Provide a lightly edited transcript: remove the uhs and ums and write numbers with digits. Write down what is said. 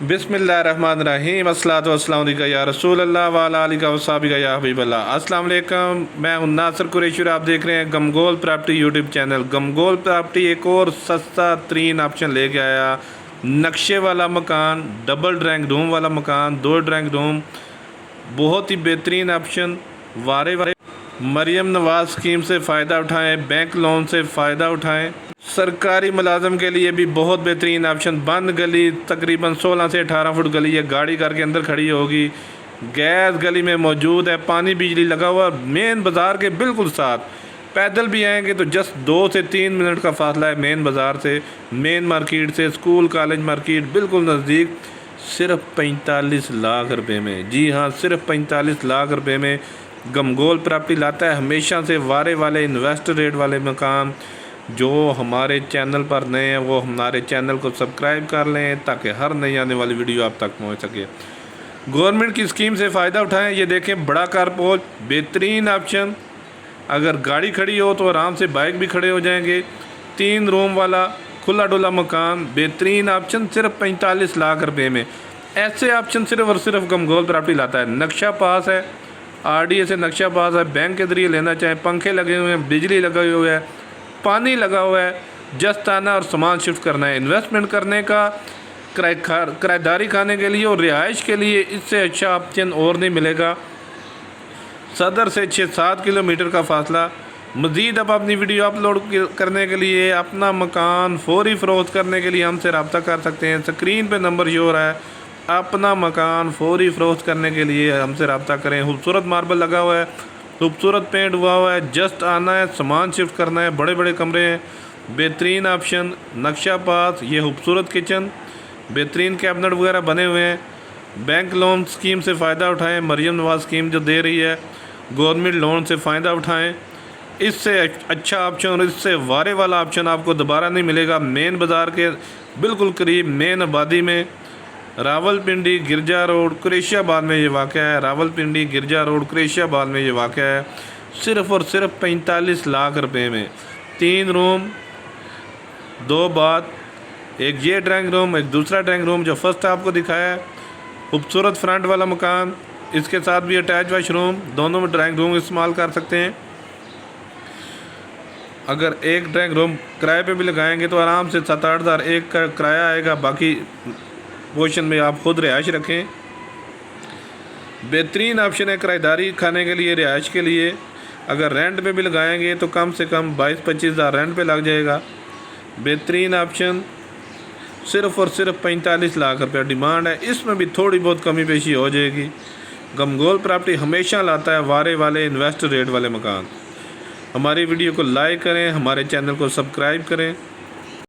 बिस्मिल्लाहिर्रहमानिर्रहीम अस्सलातु वस्सलामु अलैका या रसूल अल्लाह व अला आलिका व सहाबिका या हबीब अल्लाह। अस्सलाम वालेकुम, मैं हूं नासिर कुरैशी और आप देख रहे हैं गमगोल प्रॉपर्टी यूट्यूब चैनल। गमगोल प्रॉपर्टी एक और सस्ता तरीन ऑप्शन लेके आया। नक्शे वाला मकान, डबल ड्राइंग रूम वाला मकान, 2 ड्राइंग रूम, बहुत ही बेहतरीन ऑप्शन। वारे वारे मरियम नवाज स्कीम से फ़ायदा उठाएँ, बैंक लोन से फ़ायदा उठाएँ। सरकारी मुलाजम के लिए भी बहुत बेहतरीन ऑप्शन। बंद गली, तकरीबन 16 से 18 फुट गली है, गाड़ी करके अंदर खड़ी होगी। गैस गली में मौजूद है, पानी बिजली लगा हुआ, मेन बाज़ार के बिल्कुल साथ। पैदल भी आएंगे तो जस्ट 2 से 3 मिनट का फासला है मेन बाज़ार से, मेन मार्केट से, स्कूल कॉलेज मार्केट बिल्कुल नज़दीक। सिर्फ 45 लाख रुपए में, जी हाँ, सिर्फ 45 लाख रुपए में गमगोल प्रॉपर्टी लाता है हमेशा से वारे वाले इन्वेस्टर रेट वाले मकान। जो हमारे चैनल पर नए हैं वो हमारे चैनल को सब्सक्राइब कर लें ताकि हर नई आने वाली वीडियो आप तक पहुंच सके। गवर्नमेंट की स्कीम से फ़ायदा उठाएं। ये देखें, बड़ा कारपोर्च, बेहतरीन ऑप्शन। अगर गाड़ी खड़ी हो तो आराम से बाइक भी खड़े हो जाएंगे। 3 रूम वाला खुला डुला मकान, बेहतरीन ऑप्शन, सिर्फ 45 लाख रुपए में। ऐसे ऑप्शन सिर्फ और सिर्फ गमगोल प्रॉपर्टी लाता है। नक्शा पास है, RDA से नक्शा पास है, बैंक के ज़रिए लेना चाहें, पंखे लगे हुए हैं, बिजली लगे हुए है, पानी लगा हुआ है। जस्ट आना और सामान शिफ्ट करना है। इन्वेस्टमेंट करने का, किराएदारी खाने के लिए और रिहाइश के लिए इससे अच्छा ऑप्शन और नहीं मिलेगा। सदर से 6-7 किलोमीटर का फासला। मज़ीद अब अपनी वीडियो अपलोड करने के लिए, अपना मकान फौरी फ़रोख्त करने के लिए हमसे रब्ता कर सकते हैं। स्क्रीन पे नंबर शो हो रहा है। अपना मकान फौरी फ़रोख्त करने के लिए हमसे रब्ता करें। खूबसूरत मार्बल लगा हुआ है, खूबसूरत पेंट हुआ है। जस्ट आना है, सामान शिफ्ट करना है। बड़े बड़े कमरे हैं, बेहतरीन ऑप्शन, नक्शा पास। ये खूबसूरत किचन, बेहतरीन कैबिनेट वगैरह बने हुए हैं। बैंक लोन स्कीम से फ़ायदा उठाएं। मरियम नवाज स्कीम जो दे रही है, गवर्नमेंट लोन से फ़ायदा उठाएं। इससे अच्छा ऑप्शन और इससे वारे वाला ऑप्शन आपको दोबारा नहीं मिलेगा। मेन बाज़ार के बिल्कुल करीब, मेन आबादी में, रावलपिंडी गिरजा रोड कुरैशियाबाद में ये वाक़ है। रावलपिंडी गिरजा रोड कुरैशियाबाद में ये वाक़ है। सिर्फ़ और सिर्फ 45 लाख रुपए में 3 रूम, 2 बाथ, एक ये ड्राइंग रूम, एक दूसरा ड्राइंग रूम जो फर्स्ट आपको दिखाया है। खूबसूरत फ्रंट वाला मकान, इसके साथ भी अटैच वाशरूम, दोनों में ड्राइंग रूम इस्तेमाल कर सकते हैं। अगर एक ड्राइंग रूम किराए पे भी लगाएंगे तो आराम से 7-8 हज़ार एक का किराया आएगा। बाकी पोर्शन में आप खुद रिहाइश रखें। बेहतरीन ऑप्शन है किराएदारी खाने के लिए, रिहाइश के लिए। अगर रेंट पे भी लगाएंगे तो कम से कम 22-25 हज़ार रेंट पे लग जाएगा। बेहतरीन ऑप्शन, सिर्फ़ और सिर्फ 45 लाख रुपये डिमांड है। इसमें भी थोड़ी बहुत कमी पेशी हो जाएगी। गमगोल प्रॉपर्टी हमेशा लाता है वारे वाले इन्वेस्टर रेट वाले मकान। हमारी वीडियो को लाइक करें, हमारे चैनल को सब्सक्राइब करें।